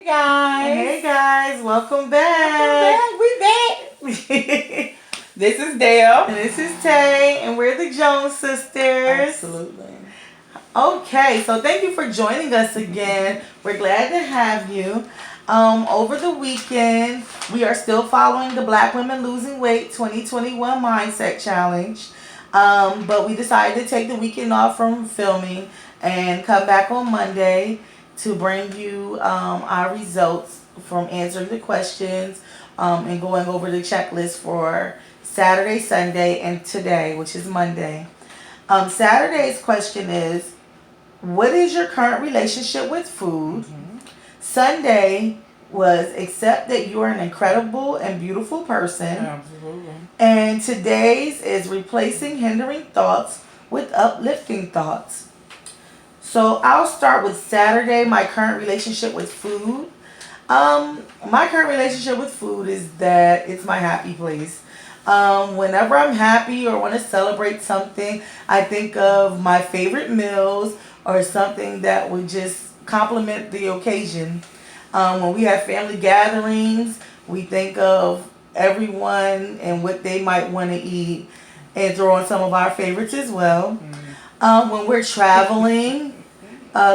Hey guys, welcome back. We back. This is Dale. And this is Tay, and we're the Jones sisters. Absolutely. Okay, so thank you for joining us again. We're glad to have you. Over the weekend, we are still following the Black Women Losing Weight 2021 Mindset Challenge. But we decided to take the weekend off from filming and come back on Monday to bring you our results from answering the questions and going over the checklist for Saturday, Sunday, and today, which is Monday. Saturday's question is, what is your current relationship with food? Sunday was, accept that you are an incredible and beautiful person. Absolutely. And today's is replacing hindering thoughts with uplifting thoughts. So I'll start with Saturday, my current relationship with food. My current relationship with food is that it's my happy place. Whenever I'm happy or want to celebrate something, I think of my favorite meals or something that would just complement the occasion. When we have family gatherings, we think of everyone and what they might want to eat and throw in some of our favorites as well. When we're traveling,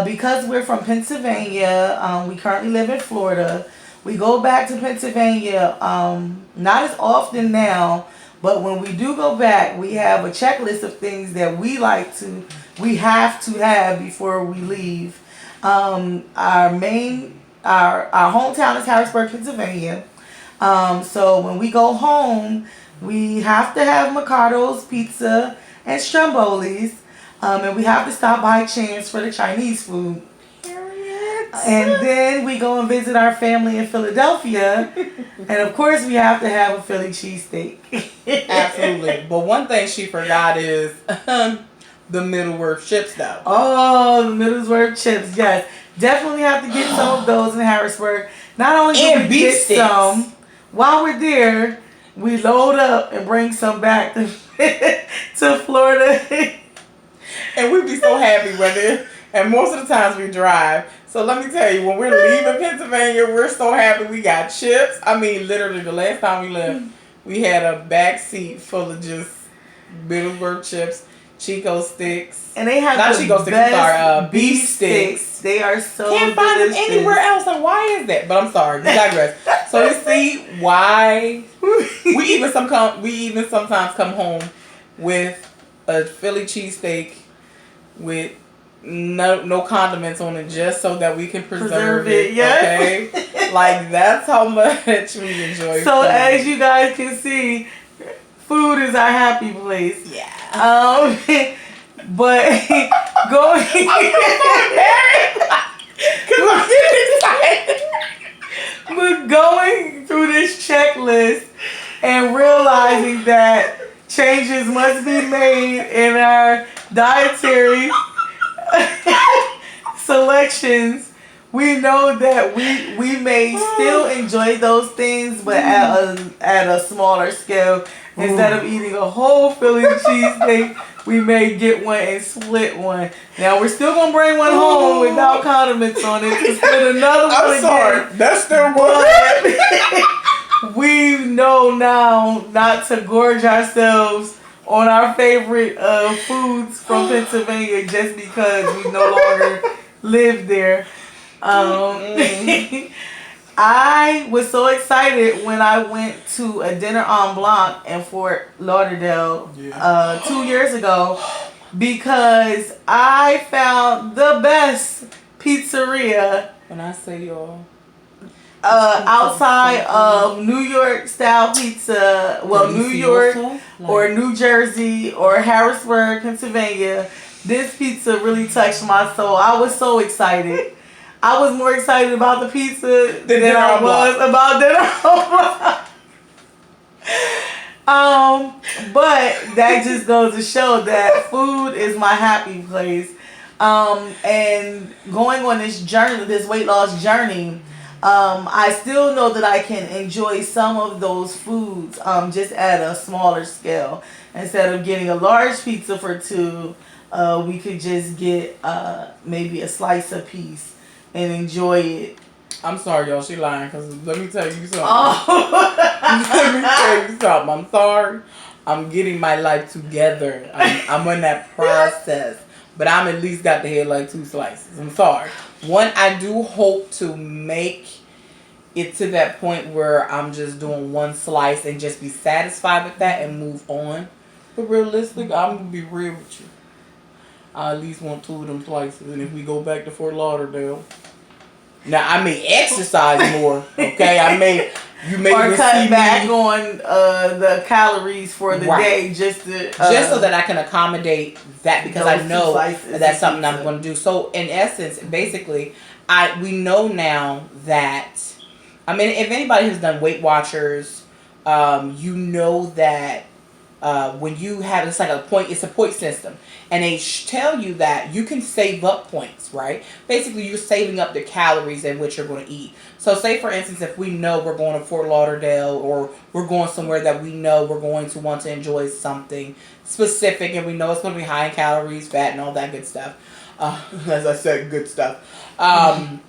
because we're from Pennsylvania, we currently live in Florida. We go back to Pennsylvania not as often now, but when we do go back, we have a checklist of things that we have to have before we leave. Our hometown is Harrisburg, Pennsylvania. So when we go home, we have to have Mercado's pizza and Stromboli's. And we have to stop by Chance for the Chinese food. And then we go and visit our family in Philadelphia. And of course, we have to have a Philly cheesesteak. Absolutely. But one thing she forgot is the Middleworth chips, though. Oh, the Middlesworth chips, yes. Definitely have to get some of those in Harrisburg. Not only do we get some, while we're there, we load up and bring some back to Florida. And we'd be so happy with it. And most of the times we drive. So let me tell you, when we're leaving Pennsylvania, we're so happy we got chips. I mean, literally, the last time we left, we had a back seat full of just Middleworth chips, Chico sticks. And they have not the Chico sticks, best beef sticks. They are so Can't find delicious. them anywhere else. Like, why is that? But I'm sorry, we digress. So you see why we even sometimes come home with a Philly cheesesteak with no condiments on it, just so that we can preserve it. Yes. Okay, like that's how much we enjoy. So food. as you guys can see, food is our happy place. Yeah. But going. I'm getting excited. But going through this checklist and realizing that changes must be made in our dietary selections, we know that we may still enjoy those things, but at a smaller scale. Instead of eating a whole Philly cheesesteak, we may get one and split one. Now we're still gonna bring one home without condiments on it to split another one I'm sorry, again. that's still one. We know now not to gorge ourselves on our favorite foods from Pennsylvania just because we no longer live there. I was so excited when I went to a dinner en blanc in Fort Lauderdale 2 years ago because I found the best pizzeria. When I say y'all, outside of New York style pizza, well, New York or New Jersey or Harrisburg, Pennsylvania. This pizza really touched my soul. I was so excited. I was more excited about the pizza than I was about dinner. But that just goes to show that food is my happy place. And going on this journey, this weight loss journey, I still know that I can enjoy some of those foods just at a smaller scale. Instead of getting a large pizza for two, we could just get maybe a slice apiece and enjoy it I'm sorry, y'all. She lying. Because let me tell you something. Oh. Let me tell you something. I'm sorry. I'm getting my life together. I'm in that process. But I'm at least got to have like 2 slices. I'm sorry. One, I do hope to make it to that point where I'm just doing 1 slice and just be satisfied with that and move on. But realistically, I'm going to be real with you. I at least want 2 of them slices. And if we go back to Fort Lauderdale, now I may exercise more, okay? You may or cut see back me on the calories for the day just so that I can accommodate that, because I know that's something I'm going to do. So in essence, basically, we know now that, I mean, if anybody has done Weight Watchers, you know that when you have, it's like it's a point system, and they tell you that you can save up points, right? Basically, you're saving up the calories in which you're going to eat. So say, for instance, if we know we're going to Fort Lauderdale, or we're going somewhere that we know we're going to want to enjoy something specific, and we know it's going to be high in calories, fat, and all that good stuff. As I said, good stuff. I've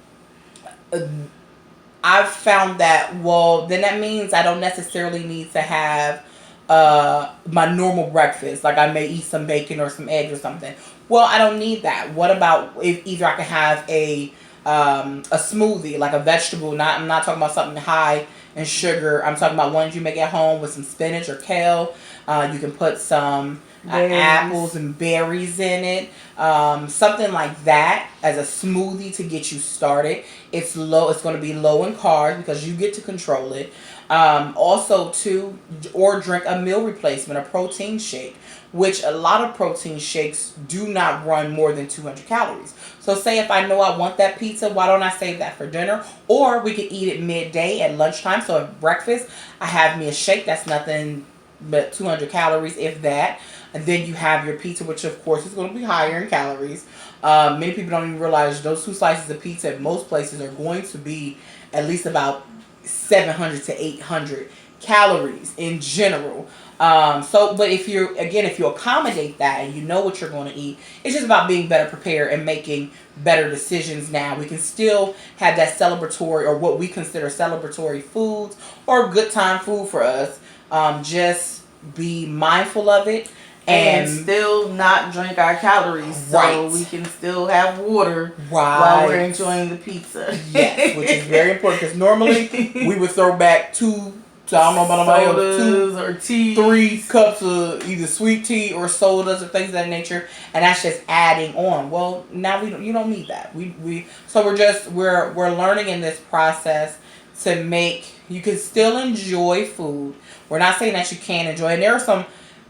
found that, well, then that means I don't necessarily need to have my normal breakfast. Like I may eat some bacon or some eggs or something. Well, I don't need that. What about if either I can have a smoothie, like a vegetable, I'm not talking about something high in sugar. I'm talking about ones you make at home with some spinach or kale. You can put some apples and berries in it. Something like that as a smoothie to get you started. It's going to be low in carbs because you get to control it. Also too, or drink a meal replacement, a protein shake, which a lot of protein shakes do not run more than 200 calories. So say if I know I want that pizza, why don't I save that for dinner? Or we could eat it midday at lunchtime. So at breakfast, I have me a shake that's nothing but 200 calories, if that. And then you have your pizza, which of course is going to be higher in calories. Many people don't even realize those 2 slices of pizza at most places are going to be at least about 700 to 800 calories in general. But if you accommodate that and you know what you're going to eat, it's just about being better prepared and making better decisions now. We can still have that celebratory, or what we consider celebratory foods, or good time food for us. Just be mindful of it. And still not drink our calories, so we can still have water while we're enjoying the pizza. Yes, which is very important, because normally we would throw back 2 sodas or tea, 3 cups of either sweet tea or sodas or things of that nature, and that's just adding on. Well, now you don't need that. We're learning in this process to make, you can still enjoy food. We're not saying that you can't enjoy it. And there are some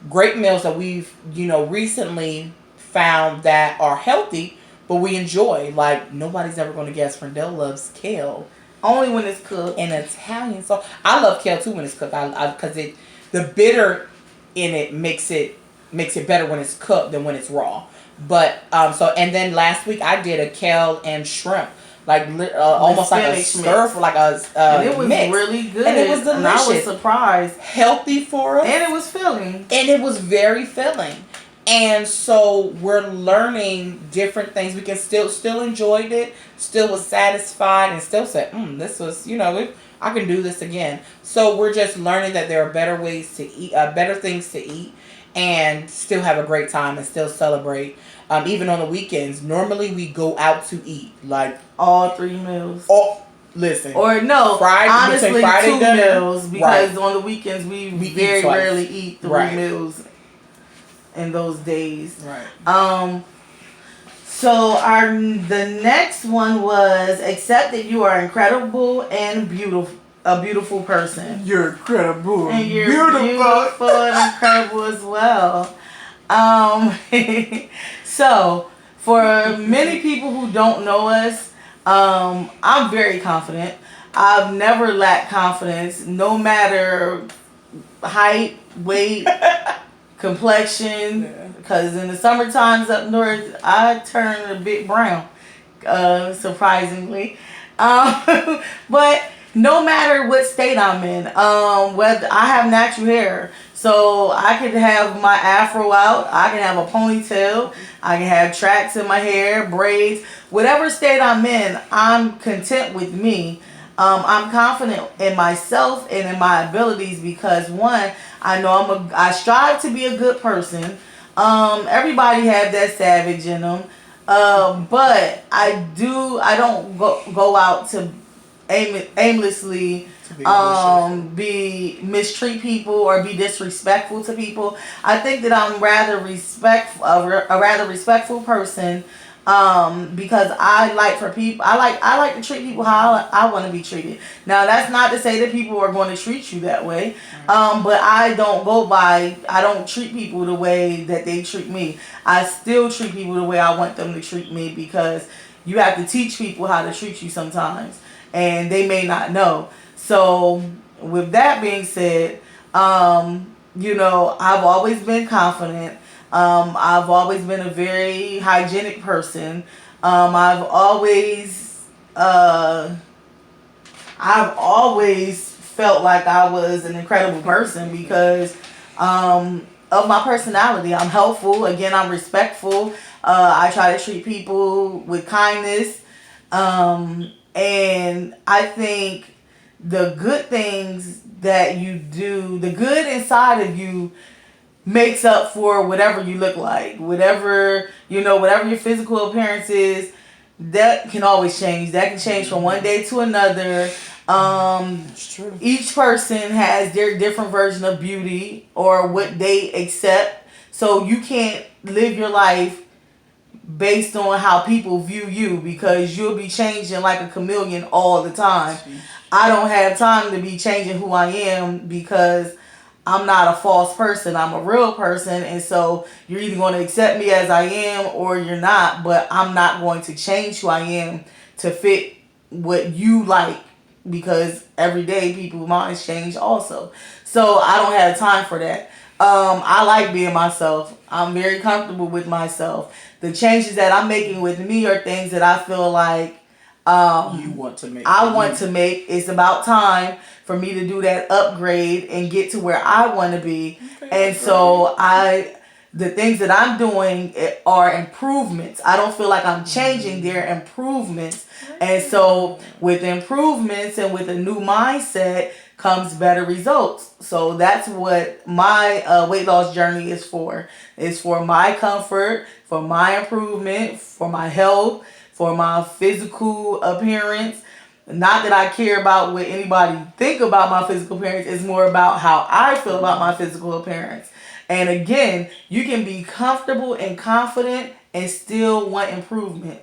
great meals that we've, recently found that are healthy, but we enjoy. Like, nobody's ever going to guess Frindell loves kale. Only when it's cooked. And Italian. So I love kale too when it's cooked. Because the bitter in it makes it better when it's cooked than when it's raw. But and then last week I did a kale and shrimp, like almost like a stir, like a and it was mix. really good, and it was delicious. And I was surprised. Healthy for us, and it was filling, and it was very filling. And so we're learning different things. We can still enjoyed it, still was satisfied, and still said, this was, I can do this again. So we're just learning that there are better ways to eat, better things to eat, and still have a great time and still celebrate. Even on the weekends, normally we go out to eat, like all 3 meals. Oh, listen. Or no, honestly, Friday 2 meals, because right. on the weekends we very rarely eat 3 meals in those days. Right. So the next one was, accept that you are incredible and a beautiful person. You're incredible. And you're beautiful and incredible as well. So for many people who don't know us, I'm very confident. I've never lacked confidence, no matter height, weight, complexion, because in the summer times up north, I turn a bit brown, surprisingly. But no matter what state I'm in, whether I have natural hair, so I can have my afro out, I can have a ponytail, I can have tracks in my hair, braids, whatever state I'm in, I'm content with me. I'm confident in myself and in my abilities because one, I know I strive to be a good person. Everybody have that savage in them. But I don't go out to aimlessly To be vicious. be mistreat people or be disrespectful to people. I think that I'm rather a rather respectful person, because I like for people I like to treat people how I want to be treated. Now that's not to say that people are going to treat you that way, but I don't treat people the way that they treat me. I still treat people the way I want them to treat me because you have to teach people how to treat you sometimes and they may not know. So, with that being said, I've always been confident. I've always been a very hygienic person. Uh, I've always felt like I was an incredible person because of my personality. I'm helpful. Again, I'm respectful. I try to treat people with kindness. And I think the good things that you do, the good inside of you makes up for whatever you look like. Whatever your physical appearance is, that can always change. That can change from one day to another. It's true. Each person has their different version of beauty or what they accept. So you can't live your life based on how people view you because you'll be changing like a chameleon all the time. I don't have time to be changing who I am because I'm not a false person. I'm a real person. And so you're either going to accept me as I am or you're not. But I'm not going to change who I am to fit what you like because every day people's minds change also. So I don't have time for that. I like being myself. I'm very comfortable with myself. The changes that I'm making with me are things that I feel like You want to make. I want to make. It's about time for me to do that upgrade and get to where I want to be. Okay, And so the things that I'm doing are improvements. I don't feel like I'm changing. They're improvements. And so with improvements and with a new mindset comes better results. So that's what my weight loss journey is for. It's for my comfort, for my improvement, for my health, for my physical appearance. Not that I care about what anybody think about my physical appearance. It's more about how I feel about my physical appearance. And again, you can be comfortable and confident and still want improvement.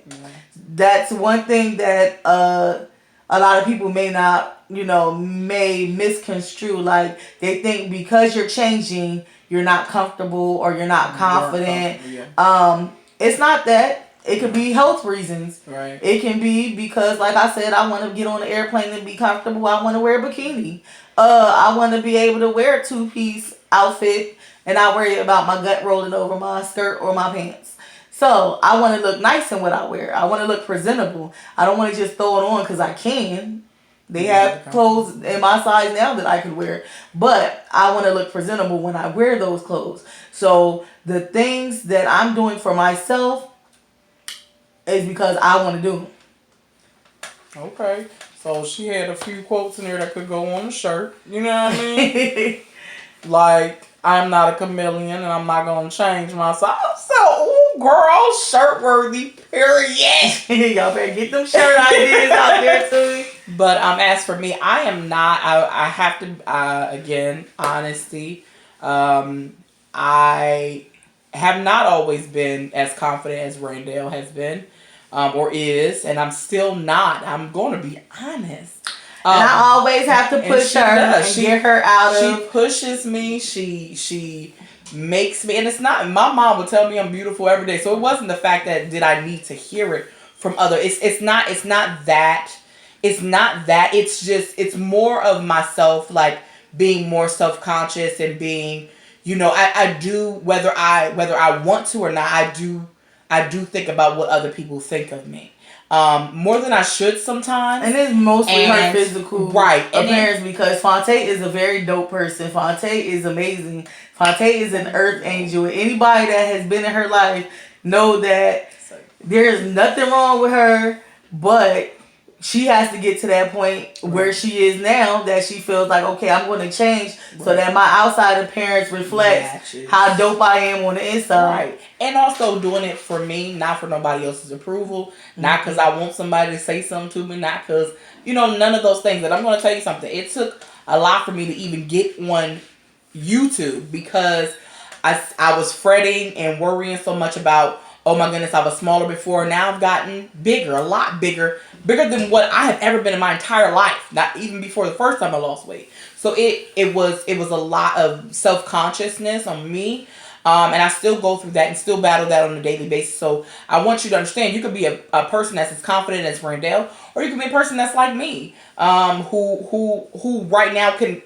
That's one thing that a lot of people may misconstrue. Like they think because you're changing, you're not comfortable or you're not confident. Yeah. It's not that. It could be health reasons. Right. It can be because, like I said, I want to get on the airplane and be comfortable. I want to wear a bikini. I want to be able to wear a two-piece outfit and not worry about my gut rolling over my skirt or my pants. So I want to look nice in what I wear. I want to look presentable. I don't want to just throw it on because I can. They have clothes in my size now that I could wear. But I want to look presentable when I wear those clothes. So the things that I'm doing for myself is because I want to do them. Okay. So she had a few quotes in there that could go on the shirt. You know what I mean? Like, I'm not a chameleon and I'm not going to change myself. So, ooh, girl, shirt worthy, period. Y'all better get them shirt ideas out there too. But as for me, I am not. I have to, again, honesty. I have not always been as confident as Raindale has been. Or is, and I'm still not. I'm going to be honest. And I always have to push her and get her out of. She pushes me. She makes me, and it's not. My mom would tell me I'm beautiful every day. So it wasn't the fact that did I need to hear it from other. It's not that. It's not that. It's just it's more of myself, like being more self-conscious and being, I do whether I want to or not. I do think about what other people think of me. more than I should sometimes. And it's mostly her And- physical right. And appearance because Fonte is a very dope person. Fonte is amazing. Fonte is an earth angel. Anybody that has been in her life know that there's nothing wrong with her, but she has to get to that point where she is now that she feels like, okay, I'm going to change so that my outside appearance reflects Matches. how dope I am on the inside. Right. And also doing it for me, not for nobody else's approval, not because I want somebody to say something to me, not because, none of those things. And I'm going to tell you something. It took a lot for me to even get on YouTube because I was fretting and worrying so much about, oh my goodness, I was smaller before. Now I've gotten bigger, a lot bigger than what I have ever been in my entire life. Not even before the first time I lost weight. So it was a lot of self-consciousness on me. And I still go through that and still battle that on a daily basis. So I want you to understand, you could be a person that's as confident as Randall, or you could be a person that's like me, who right now can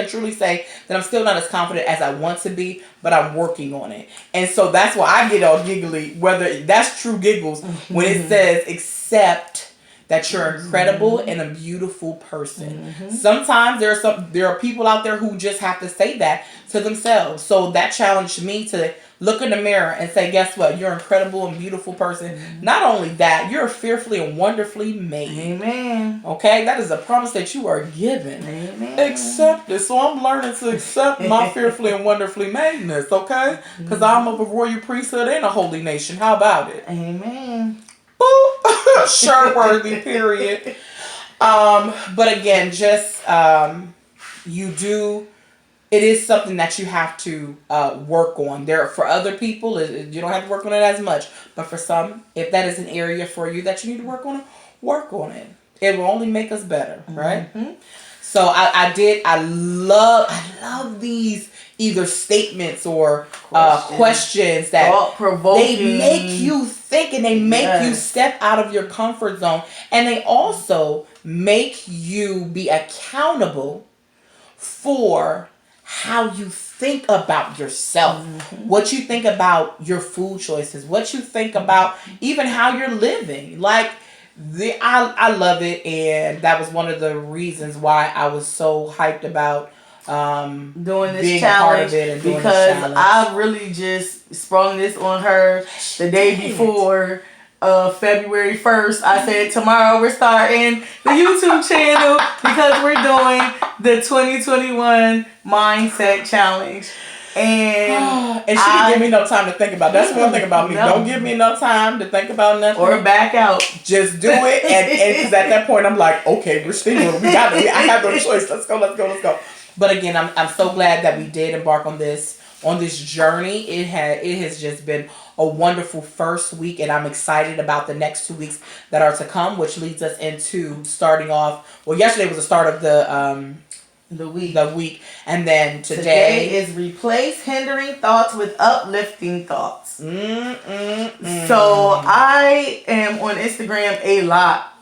truly say that I'm still not as confident as I want to be, but I'm working on it. And so that's why I get all giggly, whether that's true giggles, when it says accept that you're incredible and a beautiful person. Sometimes there are people out there who just have to say that to themselves. So that challenged me to look in the mirror and say, guess what? You're an incredible and beautiful person. Not only that, you're fearfully and wonderfully made. Amen. Okay? That is a promise that you are given. Amen. Accept it. So I'm learning to accept my fearfully and wonderfully madeness, okay? Because I'm of a royal priesthood and a holy nation. How about it? Amen. Shirt worthy, period. But again, just it is something that you have to work on. For other people, you don't have to work on it as much. But for some, if that is an area for you that you need to work on it. It will only make us better, right? So I love these either statements or questions that they make you think and they make you step out of your comfort zone, and they also make you be accountable for how you think about yourself, what you think about your food choices, what you think about even how you're living. Like I love it, and that was one of the reasons why I was so hyped about doing this being challenge, a part of it and doing because this challenge. I really just sprung this on her the day before February 1st. I said tomorrow we're starting the YouTube channel because we're doing the 2021 Mindset Challenge. And she didn't give me no time to think about it. That's one thing about me. No. Don't give me no time to think about nothing. Or back out. Just do it. And because at that point I'm like, okay, we're still we got it. I have no choice. Let's go. But again, I'm so glad that we did embark on this journey. It has just been a wonderful first week, and I'm excited about the next 2 weeks that are to come, which leads us into starting off. Well, yesterday was the start of the week, and then today is replace hindering thoughts with uplifting thoughts. So I am on Instagram a lot.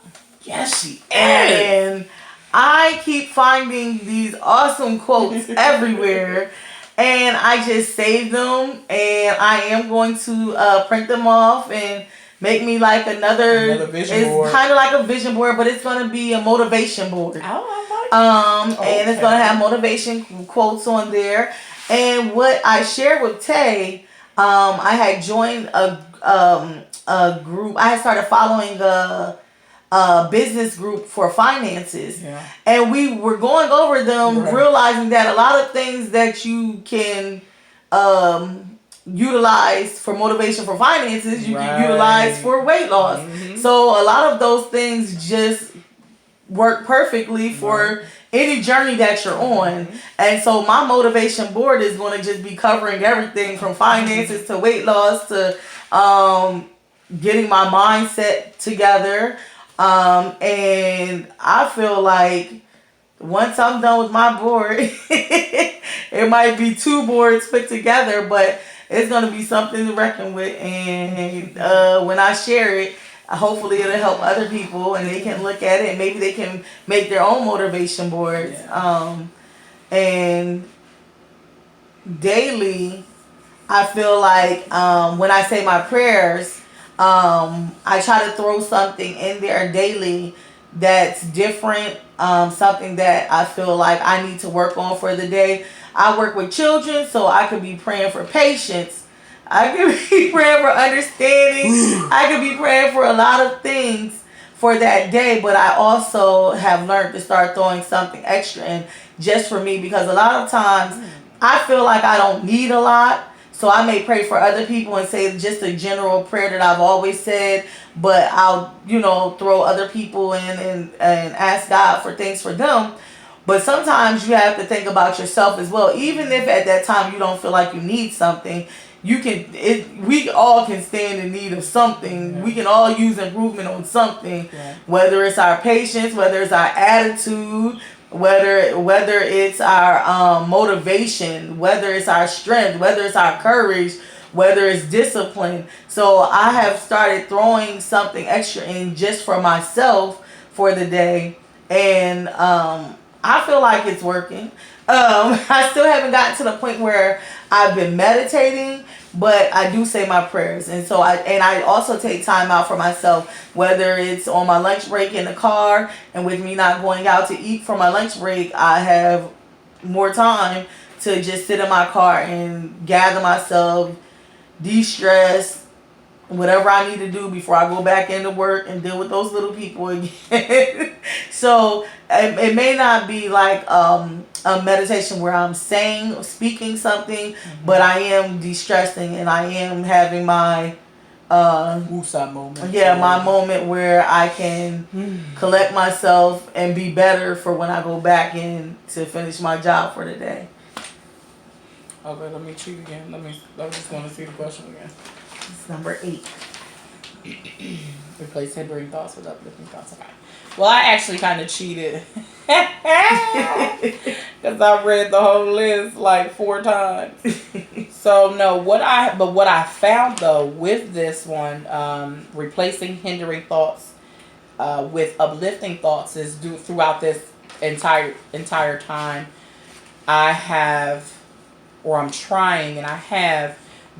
Yes, she is. And I keep finding these awesome quotes everywhere, and I just save them, and I am going to print them off and make me like another vision board. It's kind of like a vision board, but it's going to be a motivation board. And it's going to have motivation quotes on there. And what I shared with Tay, I had joined a group. I had started following a business group for finances, and we were going over them, realizing that a lot of things that you can utilize for motivation for finances, you can utilize for weight loss. So a lot of those things just work perfectly for any journey that you're on. And so my motivation board is going to just be covering everything from finances to weight loss to getting my mindset together. And I feel like once I'm done with my board, it might be 2 boards put together, but it's going to be something to reckon with. And when I share it, hopefully it'll help other people and they can look at it and maybe they can make their own motivation boards. And daily, I feel like when I say my prayers, I try to throw something in there daily that's different, something that I feel like I need to work on for the day. I work with children, so I could be praying for patience. I could be praying for understanding. I could be praying for a lot of things for that day, but I also have learned to start throwing something extra in just for me, because a lot of times I feel like I don't need a lot. So I may pray for other people and say just a general prayer that I've always said, but I'll, throw other people in and ask God for things for them. But sometimes you have to think about yourself as well. Even if at that time you don't feel like you need something, we all can stand in need of something. Yeah. We can all use improvement on something, Yeah. whether it's our patience, whether it's our attitude, whether it's our motivation, whether it's our strength, whether it's our courage, whether it's discipline. So I have started throwing something extra in just for myself for the day, and I feel like it's working. I still haven't gotten to the point where I've been meditating, but I do say my prayers, and so I also take time out for myself, whether it's on my lunch break in the car, and with me not going out to eat for my lunch break, I have more time to just sit in my car and gather myself, de-stress, whatever I need to do before I go back into work and deal with those little people again. So it may not be like a meditation where I'm speaking something, but I am de-stressing, and I am having my Woosah moment. yeah, my moment where I can collect myself and be better for when I go back in to finish my job for the day. Okay, let me cheat again. I just want to see the question again. It's number 8. Replace hindering thoughts with uplifting thoughts. Okay. Well, I actually kind of cheated. Because I read the whole list like 4 times. So, no, what I found, though, with this one, replacing hindering thoughts with uplifting thoughts is throughout this entire time, I'm trying, and I have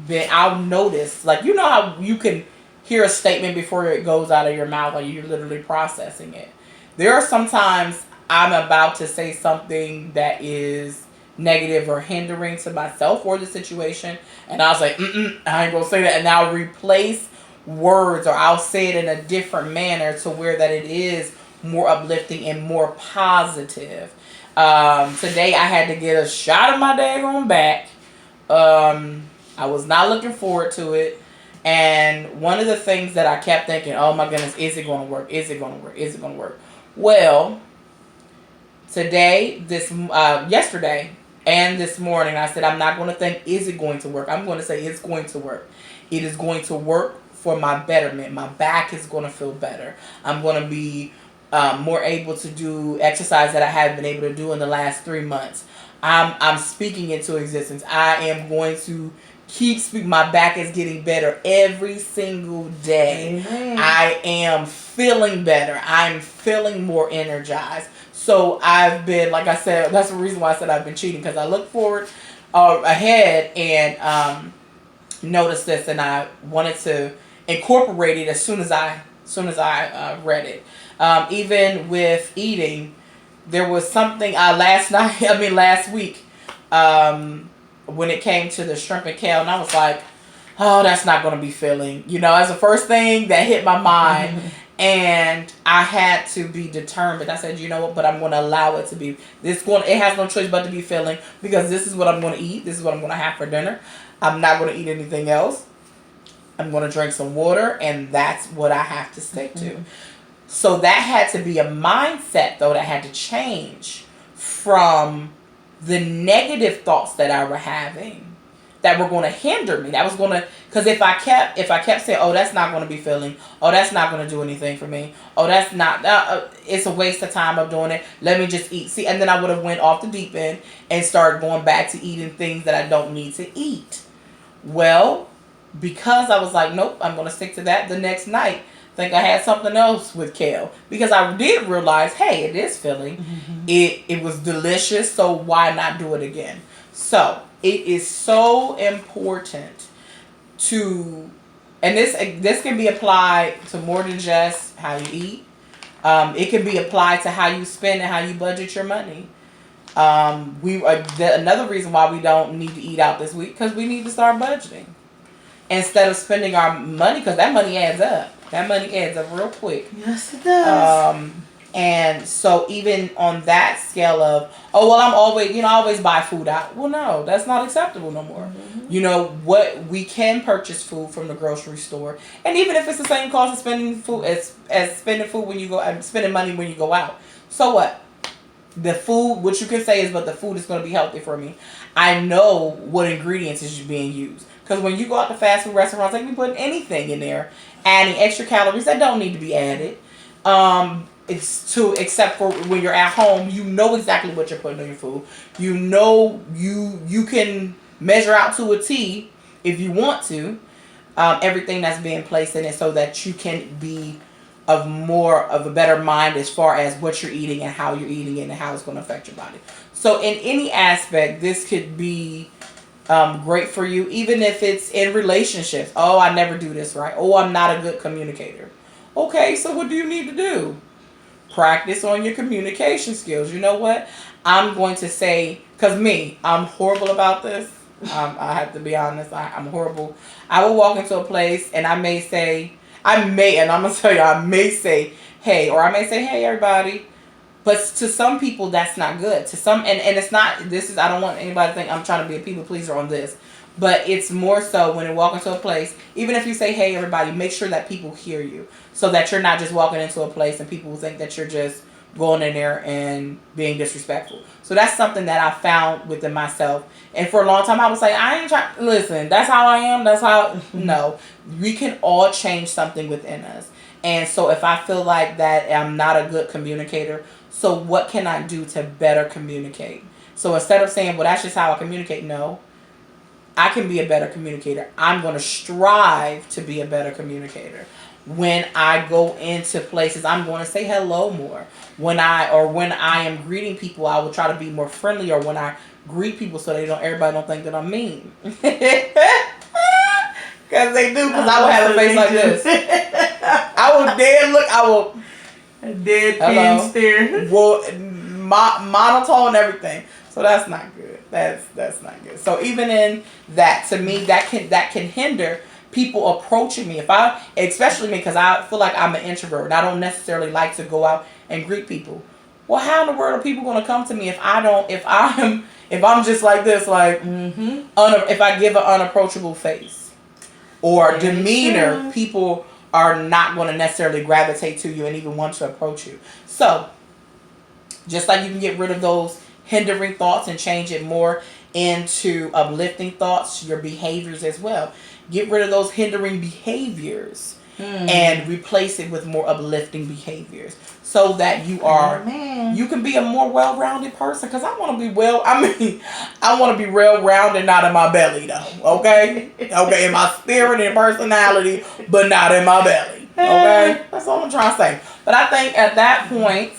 been, I'll notice, like, how you can hear a statement before it goes out of your mouth, like you're literally processing it. There are sometimes I'm about to say something that is negative or hindering to myself or the situation, and I was like, I ain't gonna say that, and I'll replace words, or I'll say it in a different manner to where that it is more uplifting and more positive. Today I had to get a shot of my daggone back. I was not looking forward to it. And one of the things that I kept thinking, oh my goodness, is it going to work? Is it going to work? Is it going to work? Well, yesterday and this morning, I said, I'm not going to think, is it going to work? I'm going to say it's going to work. It is going to work for my betterment. My back is going to feel better. I'm going to be more able to do exercise that I haven't been able to do in the last 3 months. I'm speaking into existence. I am going to keep speaking. My back is getting better every single day. Amen. I am feeling better. I'm feeling more energized. So I've been, like I said, that's the reason why I said I've been cheating, because I look forward ahead and noticed this, and I wanted to incorporate it as soon as I read it. Even with eating, there was something last week, when it came to the shrimp and kale, and I was like, oh, that's not going to be filling. As the first thing that hit my mind. And I had to be determined. I said, you know what, but I'm going to allow it to be. It has no choice but to be filling, because this is what I'm going to eat. This is what I'm going to have for dinner. I'm not going to eat anything else. I'm going to drink some water, and that's what I have to stick to. So that had to be a mindset, though, that had to change from the negative thoughts that I were having that were going to hinder me. That was going to, because if I kept saying, oh, that's not going to be filling, oh, that's not going to do anything for me, oh, that's not, it's a waste of time of doing it, let me just eat. See, and then I would have went off the deep end and started going back to eating things that I don't need to eat. Well, because I was like, nope, I'm going to stick to that, the next night, I think I had something else with kale, because I did realize, hey, it is filling. It was delicious, so why not do it again? So it is so important to and this can be applied to more than just how you eat. It can be applied to how you spend and how you budget your money. Another reason why we don't need to eat out this week, because we need to start budgeting instead of spending our money, because that money adds up. That money adds up real quick. Yes, it does. And so even on that scale of, oh, well, I always buy food out. Well, no, that's not acceptable no more. Mm-hmm. You know what? We can purchase food from the grocery store, and even if it's the same cost of spending food as spending food when you go, spending money when you go out. So what? The food, what you can say is, but the food is going to be healthy for me. I know what ingredients is being used, because when you go out to fast food restaurants, they can be putting anything in there, adding extra calories that don't need to be added. Except for when you're at home, you know exactly what you're putting on your food. You know you can measure out to a T if you want to, everything that's being placed in it, so that you can be of a better mind as far as what you're eating and how you're eating it and how it's going to affect your body. So in any aspect, this could be great for you, even if it's in relationships. Oh, I never do this right. Oh, I'm not a good communicator. Okay, so what do you need to do? Practice on your communication skills. You know what? I'm going to say, because I'm horrible about this. I have to be honest. I'm horrible. I will walk into a place and I may say, and I'm going to tell you, I may say, hey, or I may say, hey, everybody. But to some people, that's not good. To some, and it's not, I don't want anybody to think I'm trying to be a people pleaser on this. But it's more so when you walk into a place, even if you say, hey, everybody, make sure that people hear you. So that you're not just walking into a place and people will think that you're just going in there and being disrespectful. So that's something that I found within myself. And for a long time, I was like, I ain't trying, listen, that's how I am. That's how, no. We can all change something within us. And so if I feel like that I'm not a good communicator, so what can I do to better communicate? So instead of saying, well, that's just how I communicate, no. I can be a better communicator. I'm going to strive to be a better communicator. When I go into places, I'm going to say hello more. When I am greeting people, I will try to be more friendly. Or when I greet people, so everybody don't think that I'm mean. Because they do. Because I will have a face like this. I will dead pen stare. Well, monotone and everything. So that's not good. That's not good. So even in that, to me, that can hinder people approaching me. Especially me, because I feel like I'm an introvert and I don't necessarily like to go out and greet people. Well, how in the world are people going to come to me if I'm just like this, like if I give an unapproachable face or demeanor, people are not going to necessarily gravitate to you and even want to approach you. So just like you can get rid of those hindering thoughts and change it more into uplifting thoughts, your behaviors as well. Get rid of those hindering behaviors and replace it with more uplifting behaviors, so that you can be a more well-rounded person. Because I want to be well-rounded, not in my belly though. Okay, in my spirit and personality, but not in my belly. Okay, that's all I'm trying to say. But I think at that point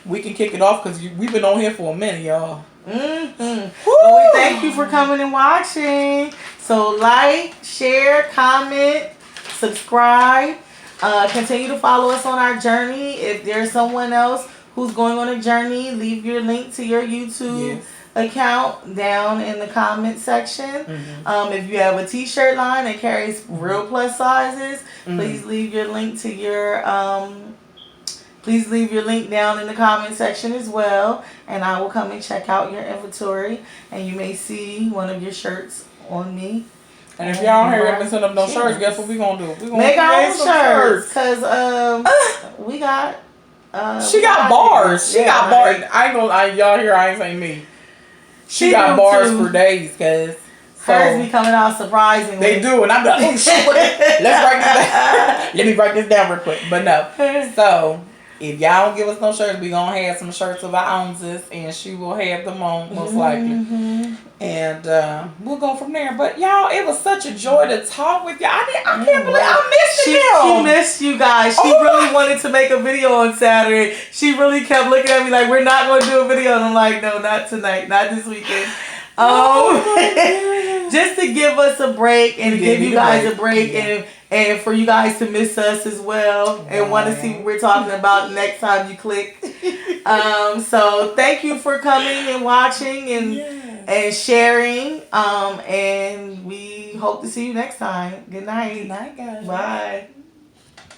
we can kick it off, because we've been on here for a minute, y'all. So we thank you for coming and watching. So like, share, comment, subscribe. Continue to follow us on our journey. If there's someone else who's going on a journey, leave your link to your YouTube account down in the comment section. If you have a t-shirt line that carries real plus sizes, please leave your link to your please leave your link down in the comment section as well, and I will come and check out your inventory, and you may see one of your shirts on me. And if y'all don't hear me send up no shirts, guess what we gonna do? We gonna make our own shirts, because we got she got bars. She got bars. Y'all hear I ain't saying me. She got bars for days, cause hers be coming out surprisingly. They do, and I'm like, oh shit, let's write this down. Let me write this down real quick. But no. So if y'all don't give us no shirts, we gonna have some shirts of our ounces, and she will have them on most likely. And we'll go from there. But y'all, it was such a joy to talk with y'all. I can't believe I missed you. She missed you guys. She really wanted to make a video on Saturday. She really kept looking at me like, we're not going to do a video. And I'm like, no, not tonight. Not this weekend. Just to give us a break and We give need you a guys break. a break and for you guys to miss us as well and want to see what we're talking about next time you click. So thank you for coming and watching and sharing. And we hope to see you next time. Good night. Good night, guys. Bye.